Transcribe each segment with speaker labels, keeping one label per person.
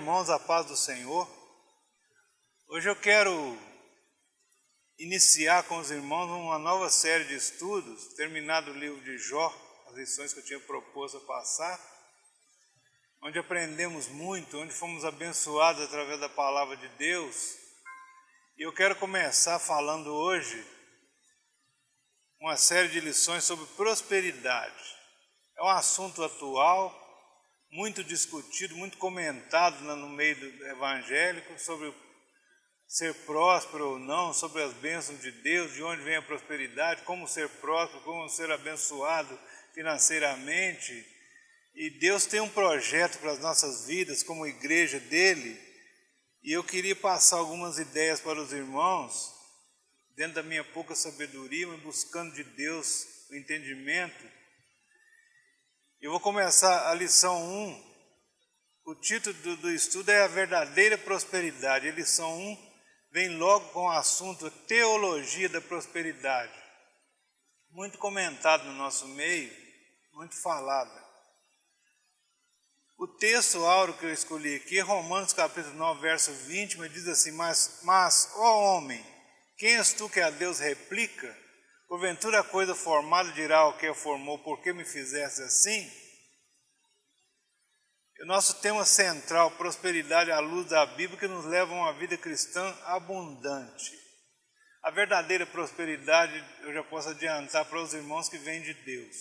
Speaker 1: irmãos, a paz do Senhor. Hoje eu quero iniciar com os irmãos uma nova série de estudos, terminado o livro de Jó, as lições que eu tinha proposto a passar, onde aprendemos muito, onde fomos abençoados através da palavra de Deus. E eu quero começar falando hoje uma série de lições sobre prosperidade. É um assunto atual, muito discutido, muito comentado no meio do evangélico, sobre ser próspero ou não, sobre as bênçãos de Deus, de onde vem a prosperidade, como ser próspero, como ser abençoado financeiramente. E Deus tem um projeto para as nossas vidas como igreja dele, e eu queria passar algumas ideias para os irmãos, dentro da minha pouca sabedoria, mas buscando de Deus o entendimento. Eu vou começar a lição 1, o título do estudo é a verdadeira prosperidade. A lição 1 vem logo com o assunto teologia da prosperidade, muito comentado no nosso meio, muito falado. O texto áureo que eu escolhi aqui é Romanos capítulo 9, verso 20, mas diz assim, mas, ó homem, quem és tu que a Deus replica? Porventura a coisa formada dirá ao que a formou, por que me fizeste assim? O nosso tema central, prosperidade à luz da Bíblia, que nos leva a uma vida cristã abundante. A verdadeira prosperidade, eu já posso adiantar para os irmãos que vem de Deus.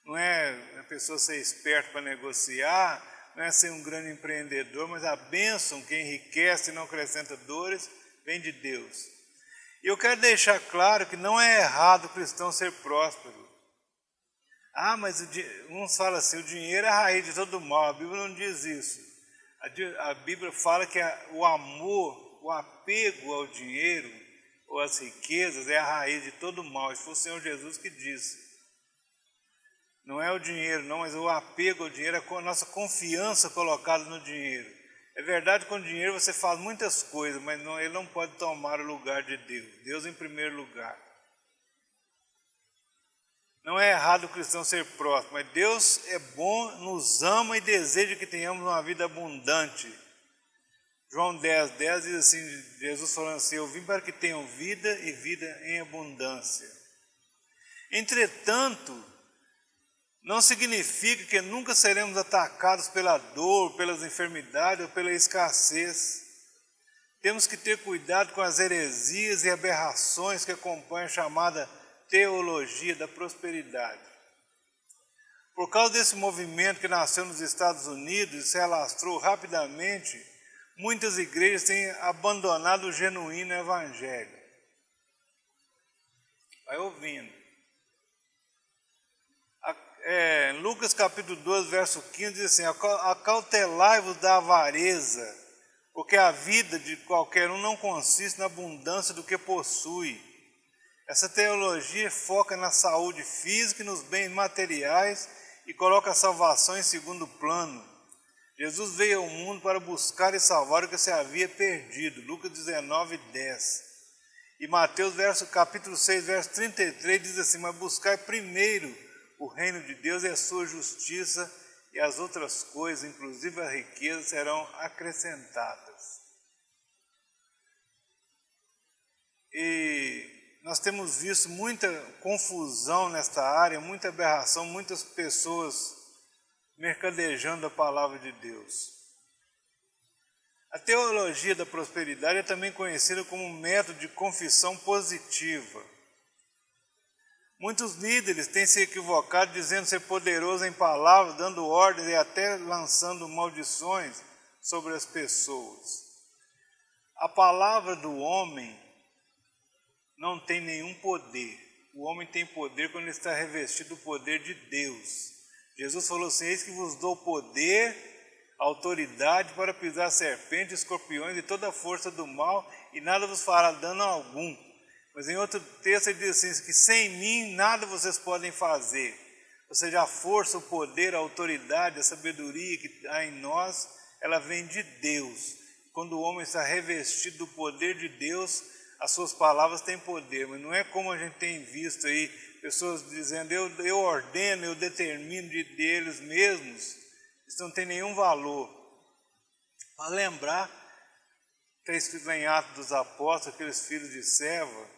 Speaker 1: Não é a pessoa ser esperto para negociar, não é ser um grande empreendedor, mas a bênção que enriquece e não acrescenta dores, vem de Deus. E eu quero deixar claro que não é errado o cristão ser próspero. Ah, mas uns falam assim, o dinheiro é a raiz de todo mal. A Bíblia não diz isso. A Bíblia fala que o amor, o apego ao dinheiro ou às riquezas é a raiz de todo mal. Isso foi o Senhor Jesus que disse. Não é o dinheiro, não, mas o apego ao dinheiro, a nossa confiança colocada no dinheiro. É verdade que com o dinheiro você faz muitas coisas, mas ele não pode tomar o lugar de Deus. Deus em primeiro lugar. Não é errado o cristão ser próspero, mas Deus é bom, nos ama e deseja que tenhamos uma vida abundante. João 10, 10 diz assim, Jesus falando assim, eu vim para que tenham vida e vida em abundância. Entretanto, não significa que nunca seremos atacados pela dor, pelas enfermidades ou pela escassez. Temos que ter cuidado com as heresias e aberrações que acompanham a chamada teologia da prosperidade. Por causa desse movimento que nasceu nos Estados Unidos e se alastrou rapidamente, muitas igrejas têm abandonado o genuíno evangelho. Vai ouvindo. Lucas capítulo 12, verso 15 diz assim, acautelai-vos da avareza, porque a vida de qualquer um não consiste na abundância do que possui. Essa teologia foca na saúde física e nos bens materiais e coloca a salvação em segundo plano. Jesus veio ao mundo para buscar e salvar o que se havia perdido. Lucas 19, 10. E Mateus capítulo 6, verso 33 diz assim, mas buscai primeiro o reino de Deus e a sua justiça, e as outras coisas, inclusive a riqueza, serão acrescentadas. E nós temos visto muita confusão nesta área, muita aberração, muitas pessoas mercadejando a palavra de Deus. A teologia da prosperidade é também conhecida como um método de confissão positiva. Muitos líderes têm se equivocado dizendo ser poderoso em palavras, dando ordens e até lançando maldições sobre as pessoas. A palavra do homem não tem nenhum poder. O homem tem poder quando ele está revestido do poder de Deus. Jesus falou assim, eis que vos dou poder, autoridade para pisar serpentes, escorpiões e toda a força do mal, e nada vos fará dano algum. Mas em outro texto ele diz assim, que sem mim nada vocês podem fazer. Ou seja, a força, o poder, a autoridade, a sabedoria que há em nós, ela vem de Deus. Quando o homem está revestido do poder de Deus, as suas palavras têm poder, mas não é como a gente tem visto aí, pessoas dizendo, eu ordeno, eu determino deles mesmos, isso não tem nenhum valor. para lembrar, está escrito lá em Atos dos Apóstolos, aqueles filhos de Seva,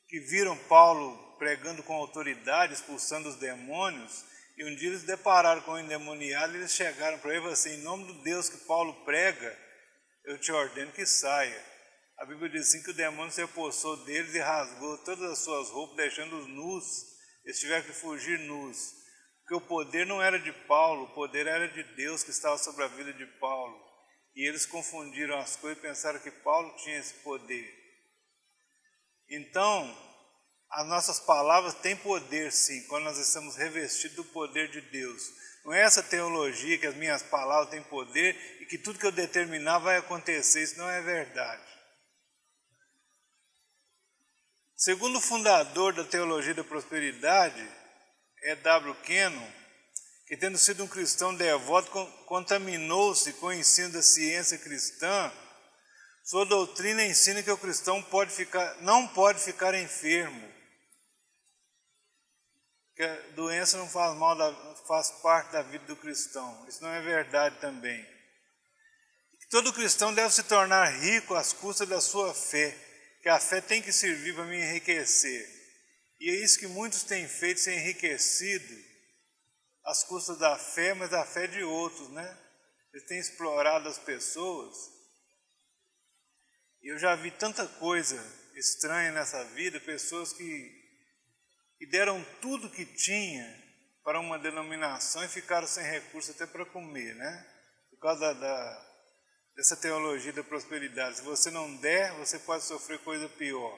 Speaker 1: que viram Paulo pregando com autoridade, expulsando os demônios, e um dia eles depararam com o endemoniado, e eles chegaram para ele e falaram assim: em nome do Deus que Paulo prega, eu te ordeno que saia. A Bíblia diz assim que o demônio se apossou deles e rasgou todas as suas roupas, deixando-os nus. Eles tiveram que fugir nus, porque o poder não era de Paulo, o poder era de Deus que estava sobre a vida de Paulo. E eles confundiram as coisas e pensaram que Paulo tinha esse poder. Então, as nossas palavras têm poder sim, quando nós estamos revestidos do poder de Deus. Não é essa teologia que as minhas palavras têm poder e que tudo que eu determinar vai acontecer, isso não é verdade. Segundo o fundador da teologia da prosperidade, E.W. Kenyon, que tendo sido um cristão devoto, contaminou-se com o ensino da ciência cristã. Sua doutrina ensina que o cristão não pode ficar enfermo, que a doença não faz mal, faz parte da vida do cristão. Isso não é verdade também. Todo cristão deve se tornar rico às custas da sua fé, que a fé tem que servir para me enriquecer. E é isso que muitos têm feito, se enriquecido às custas da fé, mas da fé de outros, né? Eles têm explorado as pessoas. E eu já vi tanta coisa estranha nessa vida, pessoas que deram tudo que tinha para uma denominação e ficaram sem recurso até para comer, né? Por causa dessa teologia da prosperidade. Se você não der, você pode sofrer coisa pior.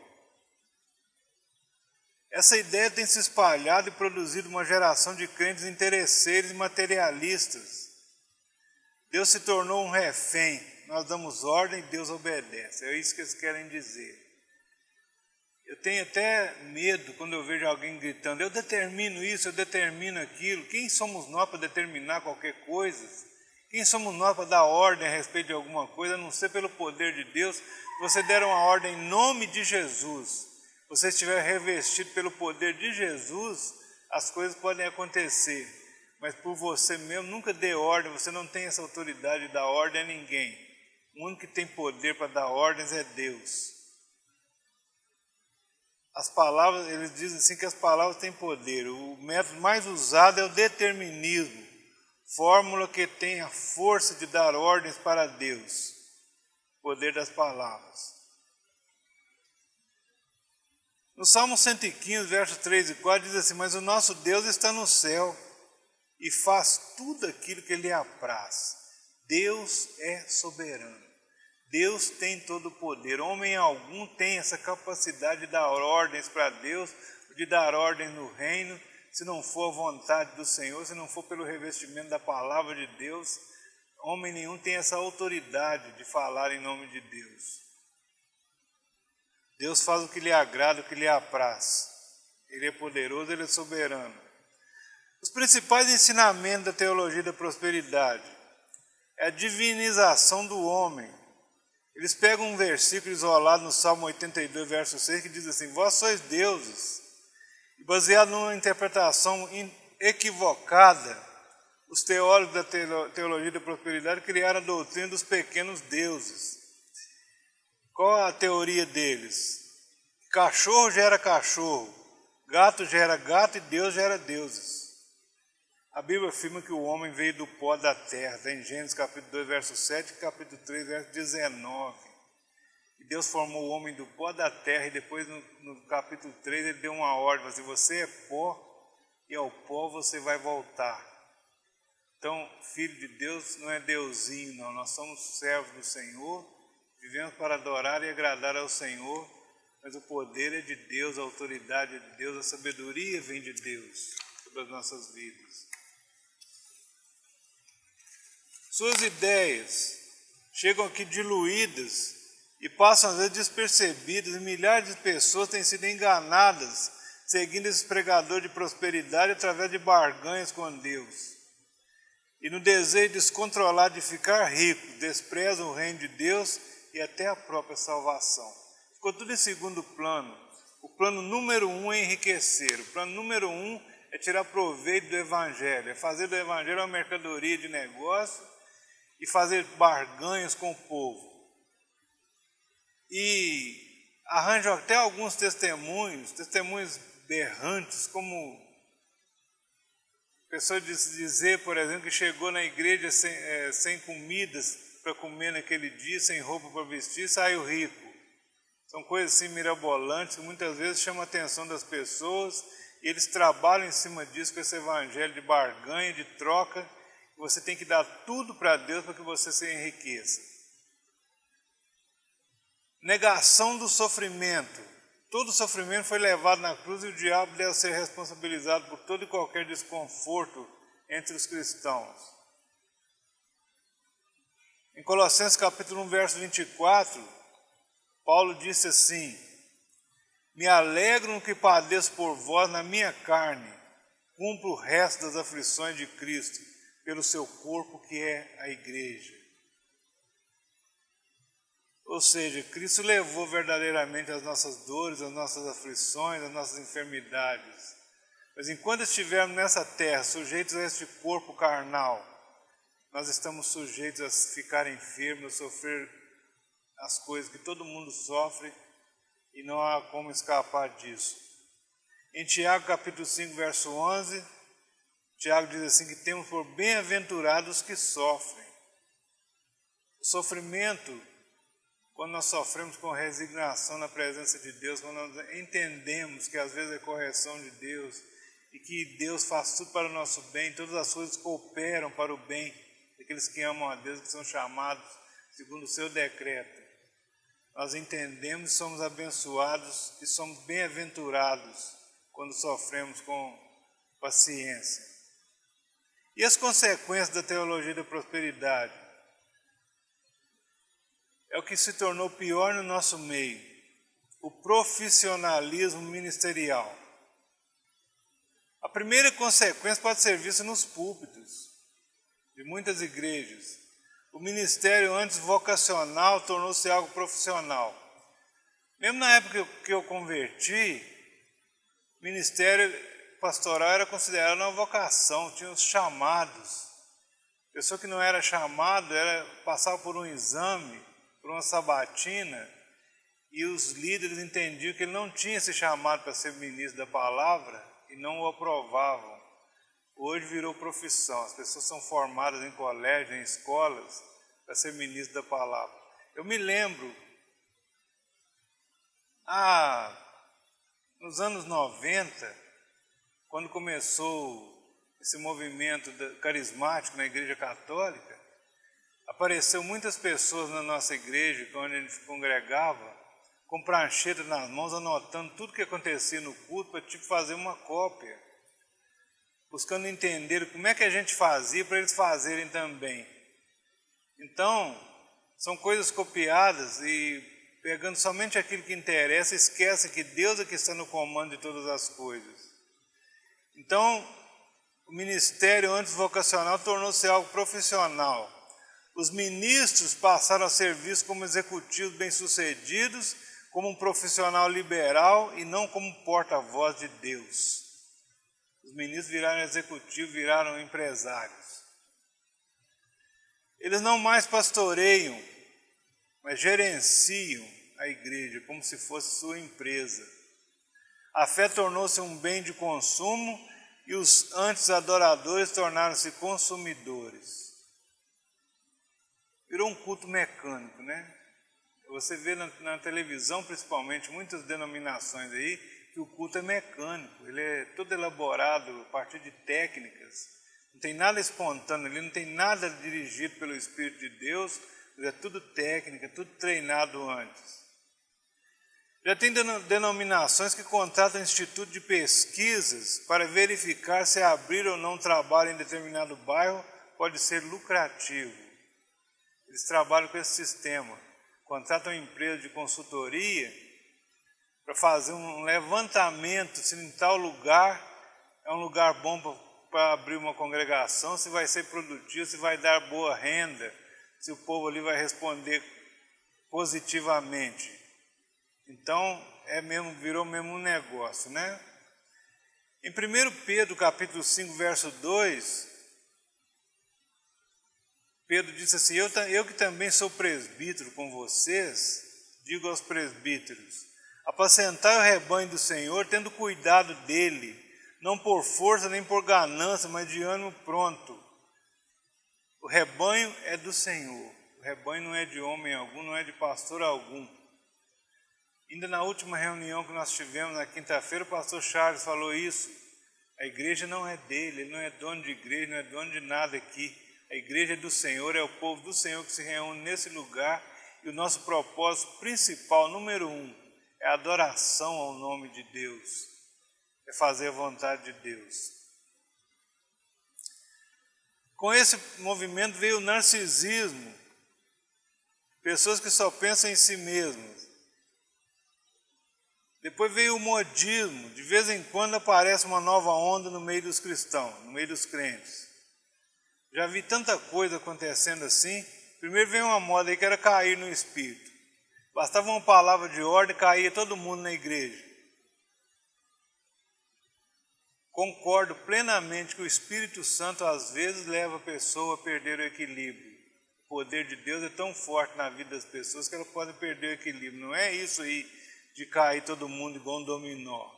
Speaker 1: Essa ideia tem se espalhado e produzido uma geração de crentes interesseiros e materialistas. Deus se tornou um refém. Nós damos ordem e Deus obedece. É isso que eles querem dizer. Eu tenho até medo quando eu vejo alguém gritando: eu determino isso, eu determino aquilo. Quem somos nós para determinar qualquer coisa? Quem somos nós para dar ordem a respeito de alguma coisa, a não ser pelo poder de Deus? Se você der uma ordem em nome de Jesus, se você estiver revestido pelo poder de Jesus, as coisas podem acontecer. Mas por você mesmo, nunca dê ordem, você não tem essa autoridade de dar ordem a ninguém. O único que tem poder para dar ordens é Deus. As palavras, eles dizem assim que as palavras têm poder. O método mais usado é o determinismo, fórmula que tem a força de dar ordens para Deus. Poder das palavras. No Salmo 115, versos 3 e 4, diz assim: mas o nosso Deus está no céu e faz tudo aquilo que lhe apraz. Deus é soberano. Deus tem todo o poder. Homem algum tem essa capacidade de dar ordens para Deus, de dar ordens no reino, se não for a vontade do Senhor, se não for pelo revestimento da palavra de Deus. Homem nenhum tem essa autoridade de falar em nome de Deus. Deus faz o que lhe agrada, o que lhe apraz. Ele é poderoso, ele é soberano. Os principais ensinamentos da teologia da prosperidade é a divinização do homem. Eles pegam um versículo isolado no Salmo 82, verso 6, que diz assim: vós sois deuses. E baseado numa interpretação equivocada, os teólogos da teologia da prosperidade criaram a doutrina dos pequenos deuses. Qual a teoria deles? Cachorro gera cachorro, gato gera gato e Deus gera deuses. A Bíblia afirma que o homem veio do pó da terra, está em Gênesis capítulo 2, verso 7 e capítulo 3, verso 19. E Deus formou o homem do pó da terra e depois no capítulo 3 ele deu uma ordem, assim: você é pó e ao pó você vai voltar. Então, filho de Deus não é deusinho, não. Nós somos servos do Senhor, vivemos para adorar e agradar ao Senhor, mas o poder é de Deus, a autoridade é de Deus, a sabedoria vem de Deus sobre as nossas vidas. Suas ideias chegam aqui diluídas e passam às vezes despercebidas, e milhares de pessoas têm sido enganadas seguindo esses pregadores de prosperidade através de barganhas com Deus. E no desejo descontrolado de ficar rico, desprezam o reino de Deus e até a própria salvação. Ficou tudo em segundo plano. O plano número 1 é enriquecer. O plano número 1 é tirar proveito do Evangelho, é fazer do Evangelho uma mercadoria de negócio. e fazer barganhas com o povo. E arranjam até alguns testemunhos berrantes, como pessoa dizer, por exemplo, que chegou na igreja sem comidas para comer naquele dia, sem roupa para vestir, saiu rico. São coisas assim mirabolantes que muitas vezes chamam a atenção das pessoas e eles trabalham em cima disso com esse evangelho de barganha, de troca. Você tem que dar tudo para Deus para que você se enriqueça. Negação do sofrimento. Todo sofrimento foi levado na cruz e o diabo deve ser responsabilizado por todo e qualquer desconforto entre os cristãos. Em Colossenses capítulo 1, verso 24, Paulo disse assim: me alegro no que padeço por vós na minha carne, cumpro o resto das aflições de Cristo, pelo seu corpo que é a igreja. Ou seja, Cristo levou verdadeiramente as nossas dores, as nossas aflições, as nossas enfermidades. Mas enquanto estivermos nessa terra, sujeitos a este corpo carnal, nós estamos sujeitos a ficar enfermos, a sofrer as coisas que todo mundo sofre e não há como escapar disso. Em Tiago capítulo 5, verso 11, Tiago diz assim que temos por bem-aventurados os que sofrem. O sofrimento, quando nós sofremos com resignação na presença de Deus, quando nós entendemos que às vezes é correção de Deus e que Deus faz tudo para o nosso bem, todas as coisas cooperam para o bem daqueles que amam a Deus, que são chamados segundo o seu decreto. Nós entendemos e somos abençoados e somos bem-aventurados quando sofremos com paciência. E as consequências da teologia da prosperidade? É o que se tornou pior no nosso meio, o profissionalismo ministerial. A primeira consequência pode ser vista nos púlpitos de muitas igrejas. O ministério antes vocacional tornou-se algo profissional. Mesmo na época que eu converti, ministério pastoral era considerado uma vocação, tinha os chamados. Pessoa que não era chamado, passava por um exame, por uma sabatina, e os líderes entendiam que ele não tinha esse chamado para ser ministro da palavra e não o aprovavam. Hoje virou profissão, as pessoas são formadas em colégios, em escolas, para ser ministro da palavra. Eu me lembro, nos anos 90, quando começou esse movimento carismático na Igreja Católica, apareceu muitas pessoas na nossa igreja, onde a gente congregava, com prancheta nas mãos, anotando tudo que acontecia no culto, para fazer uma cópia, buscando entender como é que a gente fazia para eles fazerem também. Então, são coisas copiadas e pegando somente aquilo que interessa, esquecem que Deus é que está no comando de todas as coisas. Então, o ministério antes vocacional tornou-se algo profissional. Os ministros passaram a ser vistos como executivos bem-sucedidos, como um profissional liberal e não como porta-voz de Deus. Os ministros viraram executivos, viraram empresários. Eles não mais pastoreiam, mas gerenciam a igreja como se fosse sua empresa. A fé tornou-se um bem de consumo e os antes adoradores tornaram-se consumidores. Virou um culto mecânico, né? Você vê na televisão, principalmente, muitas denominações aí, que o culto é mecânico, ele é todo elaborado a partir de técnicas, não tem nada espontâneo ali, não tem nada dirigido pelo Espírito de Deus, mas é tudo técnica, tudo treinado antes. Já tem denominações que contratam instituto de pesquisas para verificar se abrir ou não trabalho em determinado bairro pode ser lucrativo. Eles trabalham com esse sistema, contratam uma empresa de consultoria para fazer um levantamento se em tal lugar é um lugar bom para abrir uma congregação, se vai ser produtivo, se vai dar boa renda, se o povo ali vai responder positivamente. Então, virou mesmo um negócio, né? Em 1 Pedro, capítulo 5, verso 2, Pedro disse assim, eu que também sou presbítero com vocês, digo aos presbíteros, apacentai o rebanho do Senhor, tendo cuidado dele, não por força nem por ganância, mas de ânimo pronto. O rebanho é do Senhor, o rebanho não é de homem algum, não é de pastor algum. Ainda na última reunião que nós tivemos na quinta-feira, o pastor Charles falou isso. A igreja não é dele, ele não é dono de igreja, não é dono de nada aqui. A igreja é do Senhor, é o povo do Senhor que se reúne nesse lugar. E o nosso propósito principal, número 1, é a adoração ao nome de Deus. É fazer a vontade de Deus. Com esse movimento veio o narcisismo. Pessoas que só pensam em si mesmas. Depois veio o modismo, de vez em quando aparece uma nova onda no meio dos cristãos, no meio dos crentes. Já vi tanta coisa acontecendo assim. Primeiro veio uma moda aí que era cair no espírito. Bastava uma palavra de ordem, caía todo mundo na igreja. Concordo plenamente que o Espírito Santo às vezes leva a pessoa a perder o equilíbrio. O poder de Deus é tão forte na vida das pessoas que elas podem perder o equilíbrio. Não é isso aí de cair todo mundo igual um dominó.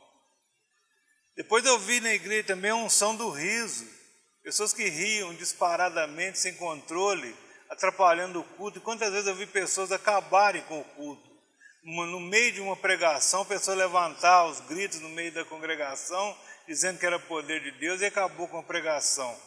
Speaker 1: Depois eu vi na igreja também a unção do riso. Pessoas que riam disparadamente, sem controle, atrapalhando o culto. E quantas vezes eu vi pessoas acabarem com o culto. No meio de uma pregação, a pessoa levantar os gritos no meio da congregação, dizendo que era poder de Deus, e acabou com a pregação.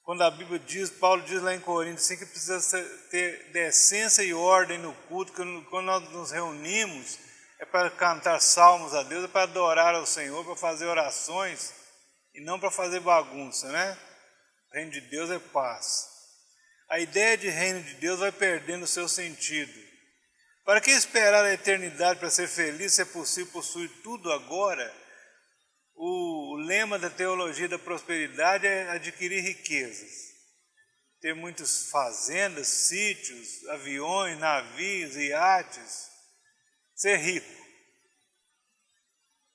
Speaker 1: Quando a Bíblia diz, Paulo diz lá em Coríntios, assim, que precisa ter decência e ordem no culto, que quando nós nos reunimos, é para cantar salmos a Deus, é para adorar ao Senhor, para fazer orações, e não para fazer bagunça, né? O reino de Deus é paz. A ideia de reino de Deus vai perdendo o seu sentido. Para que esperar a eternidade para ser feliz, se é possível possuir tudo agora? O lema da teologia da prosperidade é adquirir riquezas. Ter muitas fazendas, sítios, aviões, navios, iates. Ser rico.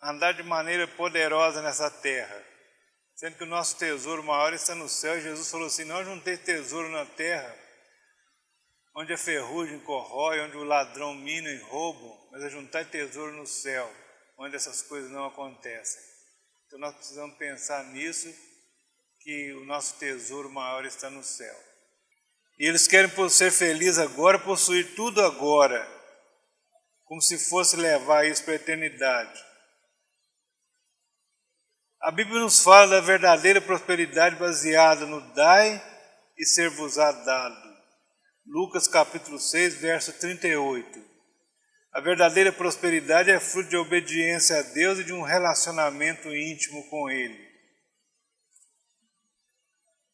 Speaker 1: Andar de maneira poderosa nessa terra. Sendo que o nosso tesouro maior está no céu. E Jesus falou assim, não juntei tesouro na terra, onde a ferrugem corrói, onde o ladrão mina e rouba, mas juntar tesouro no céu, onde essas coisas não acontecem. Então nós precisamos pensar nisso, que o nosso tesouro maior está no céu. E eles querem ser felizes agora, possuir tudo agora, como se fosse levar isso para a eternidade. A Bíblia nos fala da verdadeira prosperidade baseada no dai e ser-vos-á dado. Lucas capítulo 6, verso 38. A verdadeira prosperidade é fruto de obediência a Deus e de um relacionamento íntimo com Ele.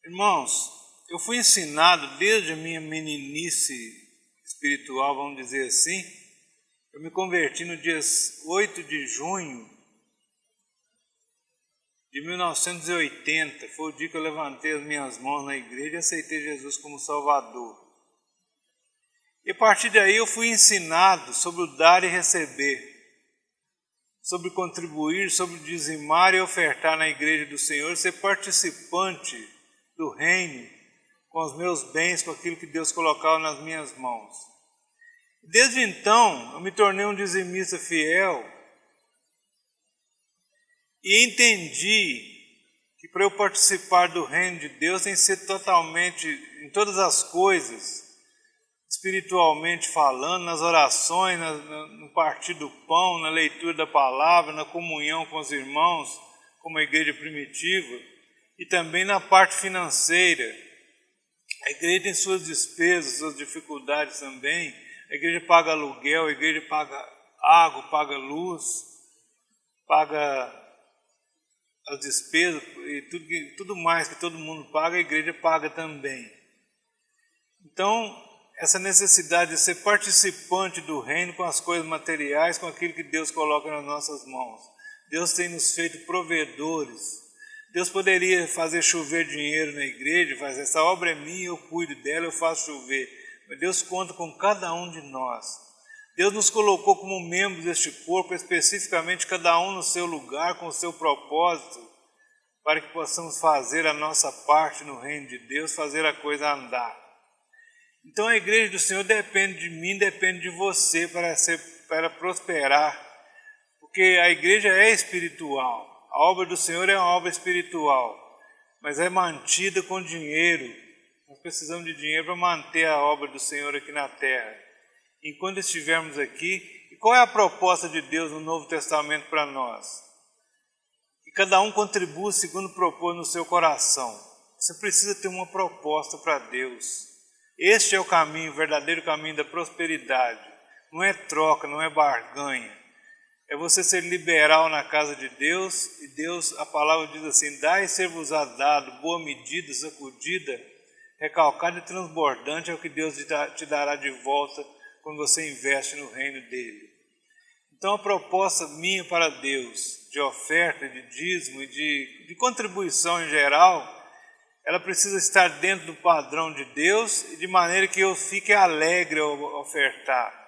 Speaker 1: Irmãos, eu fui ensinado desde a minha meninice espiritual, vamos dizer assim. Eu me converti no dia 8 de junho de 1980. Foi o dia que eu levantei as minhas mãos na igreja e aceitei Jesus como Salvador. E a partir daí eu fui ensinado sobre o dar e receber, sobre contribuir, sobre dizimar e ofertar na igreja do Senhor, ser participante do reino com os meus bens, com aquilo que Deus colocava nas minhas mãos. Desde então eu me tornei um dizimista fiel e entendi que para eu participar do reino de Deus tem que ser totalmente, em todas as coisas, espiritualmente falando, nas orações, no partir do pão, na leitura da palavra, na comunhão com os irmãos, como a igreja primitiva, e também na parte financeira. A igreja tem suas despesas, suas dificuldades também. A igreja paga aluguel, a igreja paga água, paga luz, paga as despesas e tudo mais que todo mundo paga, a igreja paga também. Então, essa necessidade de ser participante do reino com as coisas materiais, com aquilo que Deus coloca nas nossas mãos. Deus tem nos feito provedores. Deus poderia fazer chover dinheiro na igreja, fazer essa obra é minha, eu cuido dela, eu faço chover. Mas Deus conta com cada um de nós. Deus nos colocou como membros deste corpo, especificamente cada um no seu lugar, com o seu propósito. para que possamos fazer a nossa parte no reino de Deus, fazer a coisa andar. Então a igreja do Senhor depende de mim, depende de você para prosperar, porque a igreja é espiritual, a obra do Senhor é uma obra espiritual, mas é mantida com dinheiro. Nós precisamos de dinheiro para manter a obra do Senhor aqui na terra. Enquanto estivermos aqui, e qual é a proposta de Deus no Novo Testamento para nós? Que cada um contribua segundo propôs no seu coração. Você precisa ter uma proposta para Deus. Este é o caminho, o verdadeiro caminho da prosperidade. Não é troca, não é barganha. É você ser liberal na casa de Deus, e Deus, a palavra diz assim: dai e ser-vos-á dado, boa medida, sacudida, recalcada e transbordante é o que Deus te dará de volta quando você investe no reino dele. Então a proposta minha para Deus, de oferta, de dízimo e de contribuição em geral, ela precisa estar dentro do padrão de Deus e de maneira que eu fique alegre ao ofertar.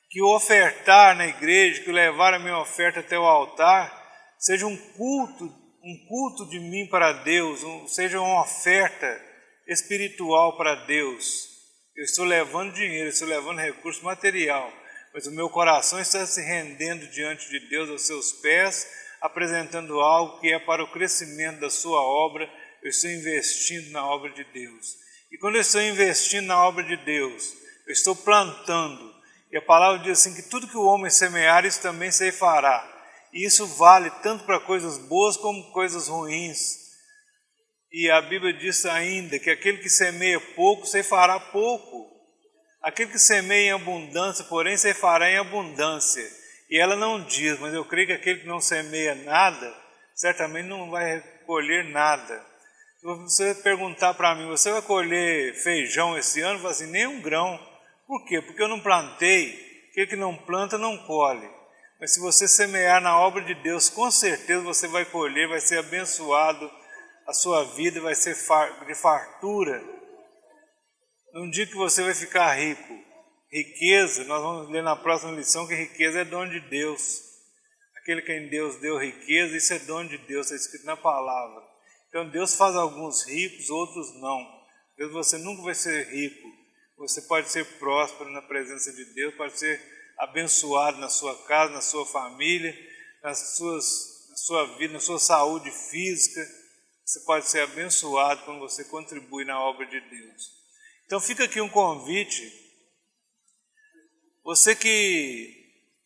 Speaker 1: Que o ofertar na igreja, que o levar a minha oferta até o altar, seja um culto de mim para Deus, seja uma oferta espiritual para Deus. Eu estou levando dinheiro, estou levando recurso material, mas o meu coração está se rendendo diante de Deus aos seus pés, apresentando algo que é para o crescimento da sua obra. Eu estou investindo na obra de Deus. E quando eu estou investindo na obra de Deus, eu estou plantando. E a palavra diz assim, que tudo que o homem semear, isso também ceifará. E isso vale tanto para coisas boas como coisas ruins. E a Bíblia diz ainda que aquele que semeia pouco, ceifará pouco. Aquele que semeia em abundância, porém, ceifará em abundância. E ela não diz, mas eu creio que aquele que não semeia nada, certamente não vai colher nada. Se você perguntar para mim, você vai colher feijão esse ano? Eu falo assim, nem um grão. Por quê? Porque eu não plantei. Aquele que não planta não colhe. Mas se você semear na obra de Deus, com certeza você vai colher, vai ser abençoado, a sua vida vai ser de fartura. Não digo que você vai ficar rico. Riqueza, nós vamos ler na próxima lição que riqueza é dom de Deus. Aquele que em Deus deu riqueza, isso é dom de Deus, está escrito na palavra. Então Deus faz alguns ricos, outros não. Deus, você nunca vai ser rico. Você pode ser próspero na presença de Deus, pode ser abençoado na sua casa, na sua família, na sua vida, na sua saúde física. Você pode ser abençoado quando você contribui na obra de Deus. Então fica aqui um convite. Você que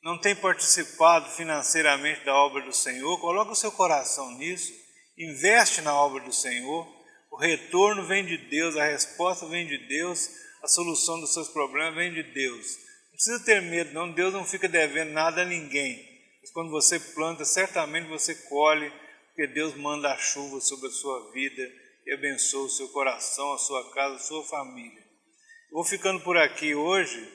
Speaker 1: não tem participado financeiramente da obra do Senhor, coloca o seu coração nisso, investe na obra do Senhor. O retorno vem de Deus, a resposta vem de Deus, a solução dos seus problemas vem de Deus. Não precisa ter medo, não. Deus não fica devendo nada a ninguém. Mas quando você planta, certamente você colhe, porque Deus manda a chuva sobre a sua vida e abençoa o seu coração, a sua casa, a sua família. Eu vou ficando por aqui hoje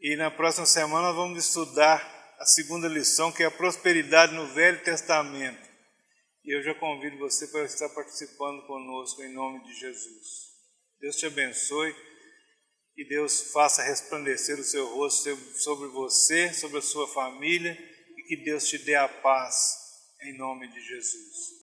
Speaker 1: e na próxima semana nós vamos estudar a segunda lição, que é a prosperidade no Velho Testamento. E eu já convido você para estar participando conosco em nome de Jesus. Deus te abençoe e Deus faça resplandecer o seu rosto sobre você, sobre a sua família, e que Deus te dê a paz em nome de Jesus.